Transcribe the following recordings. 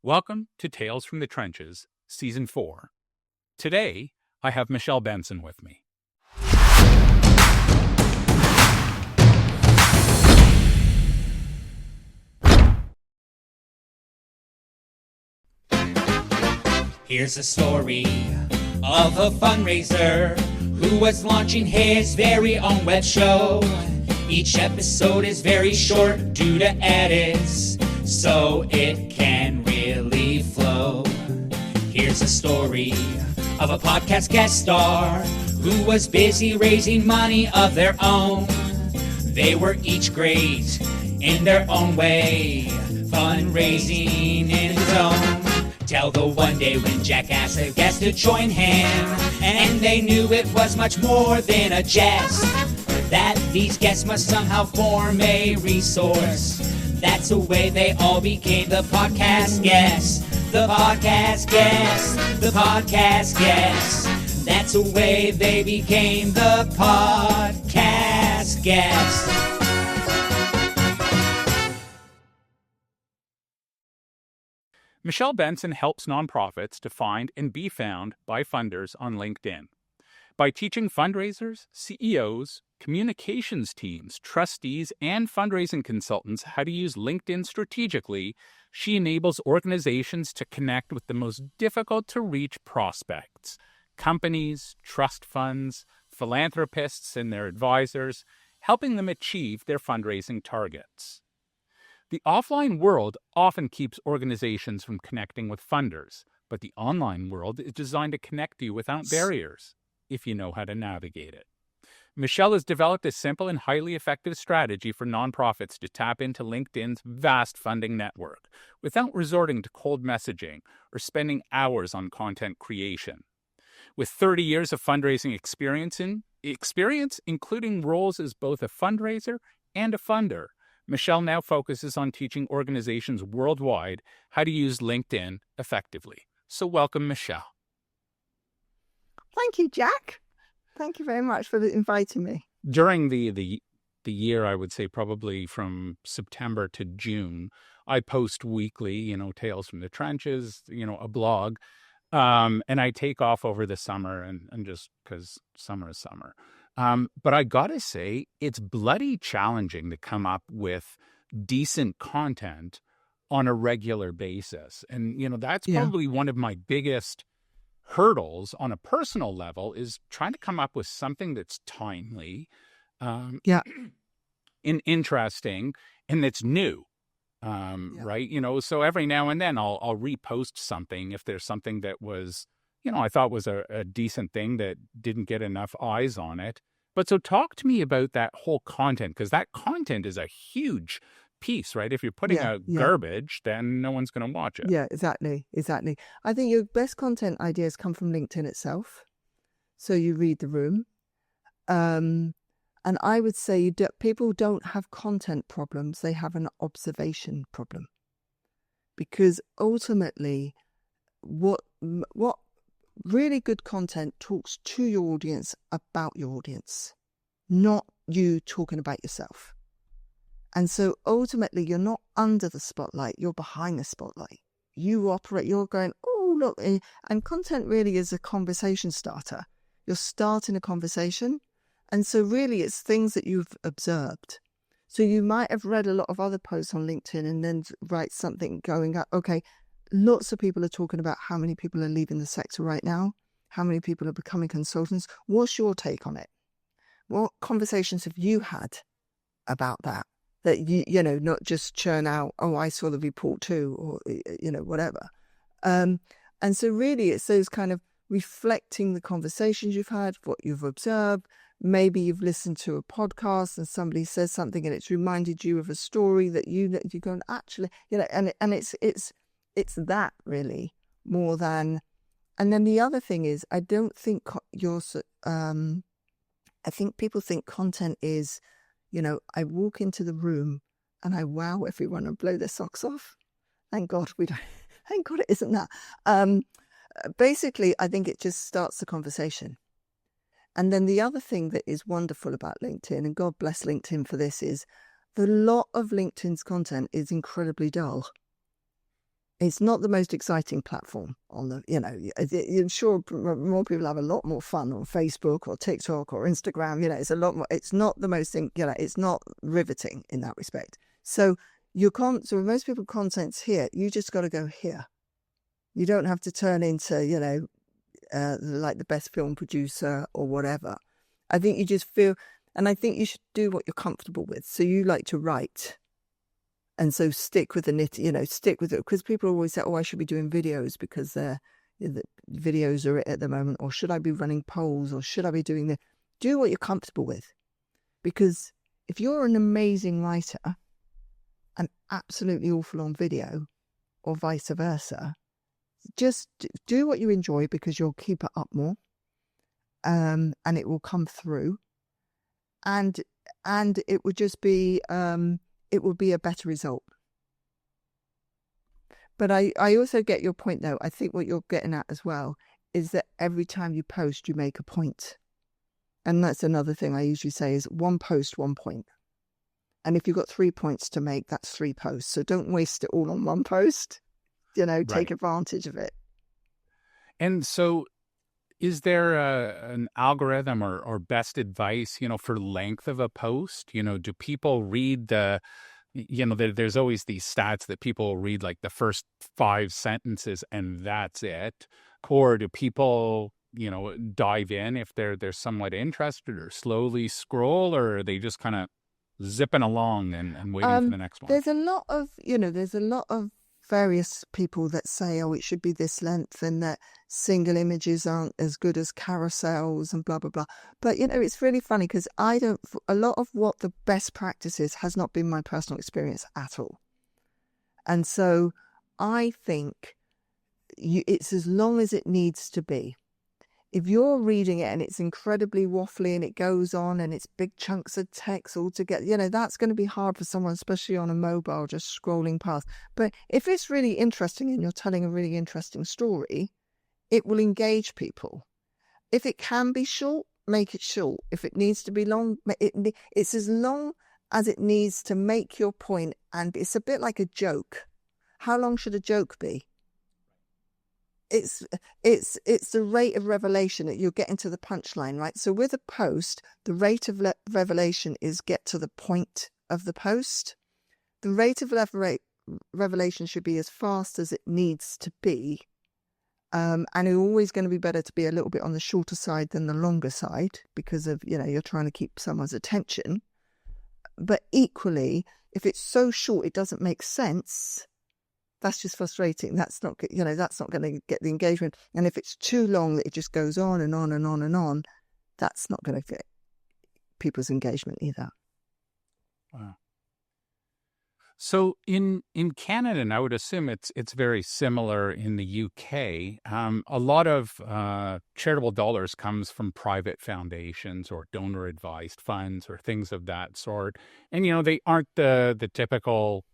Welcome to Tales from the Trenches, Season 4. Today, I have Michelle Benson with me. Here's a story of a fundraiser who was launching his very own web show. Each episode is very short due to edits, so it can really flow. Here's a story of a podcast guest star who was busy raising money of their own. They were each great in their own way, fundraising in his own. Till the one day when Jack asked a guest to join him, and they knew it was much more than a jest, that these guests must somehow form a resource. That's the way they all became the podcast guests. The podcast guests. The podcast guests. That's the way they became the podcast guests. Michelle Benson helps nonprofits to find and be found by funders on LinkedIn. By teaching fundraisers, CEOs, communications teams, trustees, and fundraising consultants how to use LinkedIn strategically, she enables organizations to connect with the most difficult-to-reach prospects: companies, trust funds, philanthropists, and their advisors, helping them achieve their fundraising targets. The offline world often keeps organizations from connecting with funders, but the online world is designed to connect you without barriers, if you know how to navigate it. Michelle has developed a simple and highly effective strategy for nonprofits to tap into LinkedIn's vast funding network without resorting to cold messaging or spending hours on content creation. With 30 years of fundraising experience, including roles as both a fundraiser and a funder, Michelle now focuses on teaching organizations worldwide how to use LinkedIn effectively. So welcome, Michelle. Thank you, Jack. Thank you very much for inviting me. During the year, I would say probably from September to June, I post weekly, Tales from the Trenches, a blog. And I take off over the summer and just because summer is summer. But I gotta say, it's bloody challenging to come up with decent content on a regular basis. And, that's probably one of my biggest hurdles on a personal level is trying to come up with something that's timely, and interesting, and that's new. Right. So every now and then I'll repost something if there's something that was, I thought was a decent thing that didn't get enough eyes on it. But so talk to me about that whole content, because that content is a huge piece, right? If you're putting out garbage, then no one's going to watch it. Yeah, exactly. I think your best content ideas come from LinkedIn itself. So you read the room. And I would say people don't have content problems. They have an observation problem. Because ultimately, what really good content talks to your audience about your audience, not you talking about yourself. And so ultimately, you're not under the spotlight, you're behind the spotlight. You're going, oh, look, and content really is a conversation starter. You're starting a conversation. And so really, it's things that you've observed. So you might have read a lot of other posts on LinkedIn and then write something going up, okay, lots of people are talking about how many people are leaving the sector right now, how many people are becoming consultants. What's your take on it? What conversations have you had about that? That, not just churn out, oh, I saw the report too, or, whatever. And so really it's those kind of reflecting the conversations you've had, what you've observed. Maybe you've listened to a podcast and somebody says something and it's reminded you of a story that you go, actually, and it's that really more than. And then the other thing is, I don't think I think people think content is, I walk into the room and I wow everyone and blow their socks off. Thank God we don't. Thank God it isn't that. Basically, I think it just starts the conversation. And then the other thing that is wonderful about LinkedIn, and God bless LinkedIn for this, is the lot of LinkedIn's content is incredibly dull. It's not the most exciting platform on the, I'm sure more people have a lot more fun on Facebook or TikTok or Instagram. It's a lot more, it's not the most, it's not riveting in that respect. So so when most people content's here, you just got to go here. You don't have to turn into, like the best film producer or whatever. I think you just feel, and I think you should do what you're comfortable with. So you like to write. And so stick with stick with it. Because people always say, oh, I should be doing videos because the videos are it at the moment. Or should I be running polls? Or should I be doing this? Do what you're comfortable with. Because if you're an amazing writer and absolutely awful on video, or vice versa, just do what you enjoy because you'll keep it up more. And it will come through. And it would just be... it will be a better result. But I also get your point, though. I think what you're getting at as well is that every time you post, you make a point. And that's another thing I usually say is 1 post, 1 point. And if you've got 3 points to make, that's 3 posts. So don't waste it all on 1 post. Take advantage of it. And so is there an algorithm or best advice, for length of a post? Do people read there's always these stats that people read like the first 5 sentences and that's it. Or do people, dive in if they're somewhat interested, or slowly scroll, or are they just kind of zipping along and waiting for the next one? There's a lot of various people that say, oh, it should be this length, and that single images aren't as good as carousels and blah, blah, blah. But, it's really funny because a lot of what the best practice is has not been my personal experience at all. And so I think it's as long as it needs to be. If you're reading it and it's incredibly waffly and it goes on and it's big chunks of text all together, that's going to be hard for someone, especially on a mobile, just scrolling past. But if it's really interesting and you're telling a really interesting story, it will engage people. If it can be short, make it short. If it needs to be long, it's as long as it needs to make your point. And it's a bit like a joke. How long should a joke be? It's the rate of revelation that you're getting to the punchline, right? So with a post, the rate of revelation is get to the point of the post. The rate of revelation should be as fast as it needs to be. And it's always going to be better to be a little bit on the shorter side than the longer side because of, you're trying to keep someone's attention. But equally, if it's so short it doesn't make sense, that's just frustrating. That's not going to get the engagement. And if it's too long that it just goes on and on and on and on, that's not going to get people's engagement either. Wow. So in Canada, and I would assume it's very similar in the UK, a lot of charitable dollars comes from private foundations or donor-advised funds or things of that sort. And, they aren't the typical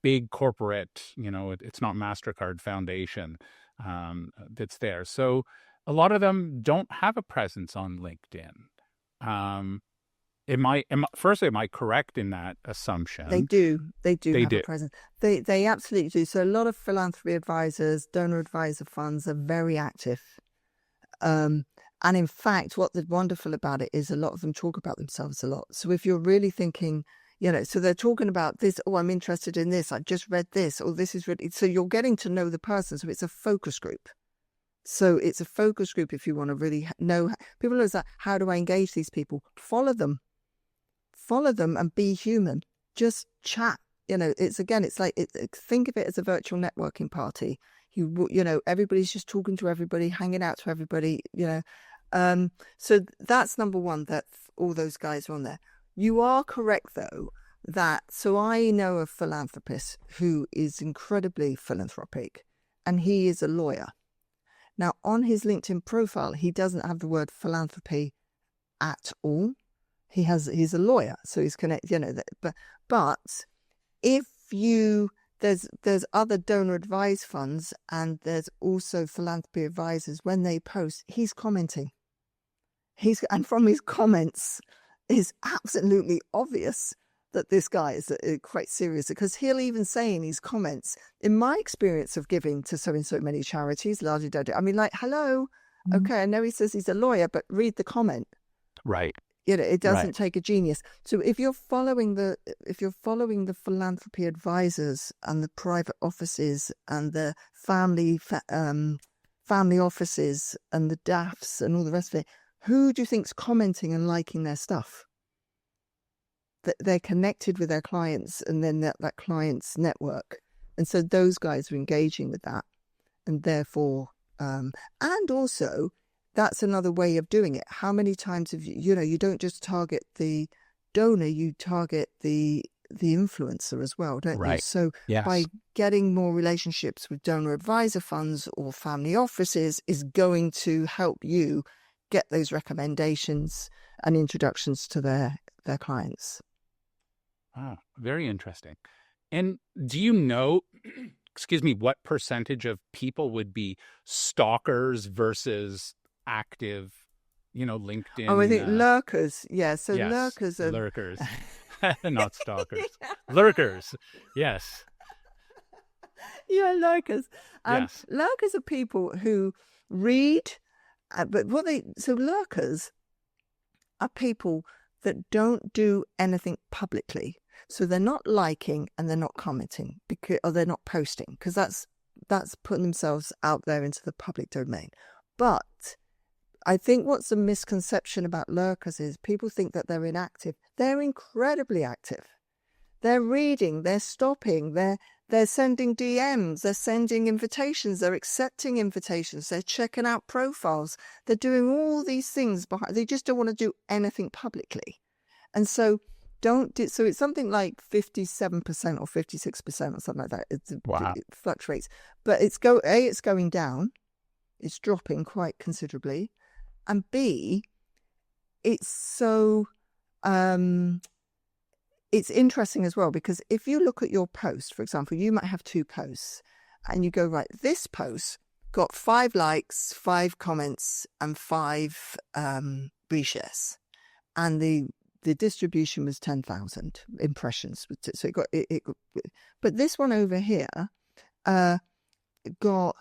big corporate, it's not MasterCard Foundation that's there. So a lot of them don't have a presence on LinkedIn. Am I correct in that assumption? They do have a presence. They absolutely do. So a lot of philanthropy advisors, donor advisor funds are very active. And in fact, what's wonderful about it is a lot of them talk about themselves a lot. So if you're really thinking, so they're talking about this, oh, I'm interested in this, I just read this, or this is really, so you're getting to know the person. So it's a focus group. So it's a focus group if you want to really know. People are like, how do I engage these people? Follow them and be human. Just chat. It's like, think of it as a virtual networking party. Everybody's just talking to everybody, hanging out to everybody, So that's number one, that all those guys are on there. You are correct, though, so I know a philanthropist who is incredibly philanthropic, and he is a lawyer. Now, on his LinkedIn profile, he doesn't have the word philanthropy at all. He's a lawyer, so he's connected, but if there's other donor advised funds, and there's also philanthropy advisors, when they post, he's commenting. And from his comments, it's absolutely obvious that this guy is quite serious, because he'll even say in his comments, in my experience of giving to so and so many charities, I mean, like, hello, okay, I know he says he's a lawyer, but read the comment. Right. It doesn't Right. take a genius. So if you're following the philanthropy advisors and the private offices and the family offices and the DAFs and all the rest of it, who do you think's commenting and liking their stuff? That they're connected with their clients and then that client's network. And so those guys are engaging with that. And therefore, and also, that's another way of doing it. How many times have you don't just target the donor, you target the influencer as well, don't you? Right. So Yes. by getting more relationships with donor advisor funds or family offices is going to help you get those recommendations and introductions to their clients. Wow, very interesting. And do you know, excuse me, what percentage of people would be stalkers versus active, LinkedIn? Oh, I think lurkers. Yeah, so yes, lurkers are lurkers, not stalkers. Yeah. Lurkers, yes. Yeah, lurkers. Yes. Lurkers are people who read, but lurkers are people that don't do anything publicly. So they're not liking and they're not commenting or they're not posting, because that's putting themselves out there into the public domain. But I think what's a misconception about lurkers is people think that they're inactive. They're incredibly active. They're reading, they're stopping, they're sending DMs, they're sending invitations, they're accepting invitations, they're checking out profiles, they're doing all these things they just don't want to do anything publicly. And so so it's something like 57% or 56% or something like that. Wow. It fluctuates, but it's going down, it's dropping quite considerably, and B, it's so it's interesting as well, because if you look at your post, for example, you might have 2 posts and you go, right, this post got 5 likes, 5 comments and 5 reshares, and the distribution was 10,000 impressions. So it got, but this one over here got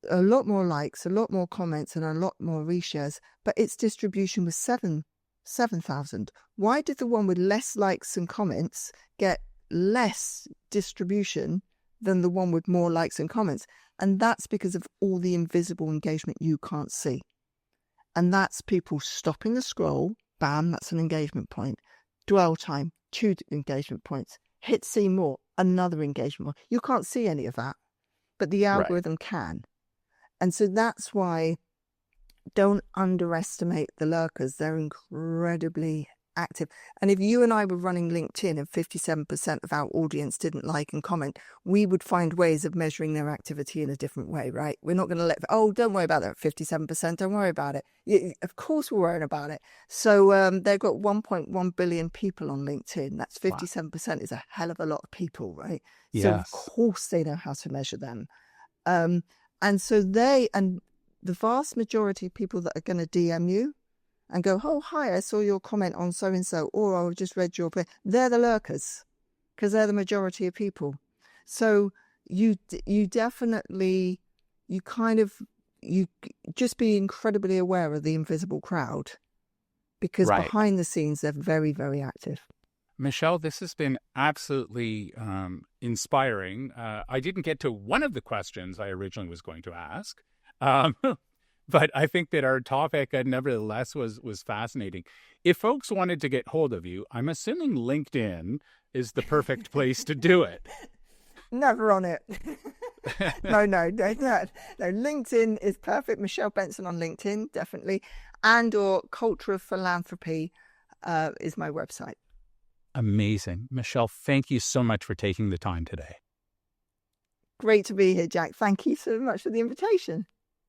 a lot more likes, a lot more comments and a lot more reshares, but its distribution was 7,000. Why did the one with less likes and comments get less distribution than the one with more likes and comments? And that's because of all the invisible engagement you can't see. And that's people stopping the scroll. Bam, that's an engagement point. Dwell time, 2 engagement points. Hit see more, another engagement point. You can't see any of that, but the algorithm can. And so that's why don't underestimate the lurkers. They're incredibly active. And if you and I were running LinkedIn and 57% of our audience didn't like and comment, we would find ways of measuring their activity in a different way, right? We're not going to don't worry about that 57%. Don't worry about it. Of course we're worrying about it. So they've got 1.1 billion people on LinkedIn. That's 57% is a hell of a lot of people, right? Yes. So of course they know how to measure them. And so the vast majority of people that are going to DM you and go, oh, hi, I saw your comment on so-and-so, or I just read your play. They're the lurkers, because they're the majority of people. So you definitely, you just be incredibly aware of the invisible crowd, because behind the scenes, they're very, very active. Michelle, this has been absolutely inspiring. I didn't get to one of the questions I originally was going to ask. But I think that our topic, nevertheless, was fascinating. If folks wanted to get hold of you, I'm assuming LinkedIn is the perfect place to do it. Never on it. No. LinkedIn is perfect. Michelle Benson on LinkedIn, definitely. And/or Culture of Philanthropy is my website. Amazing. Michelle, thank you so much for taking the time today. Great to be here, Jack. Thank you so much for the invitation.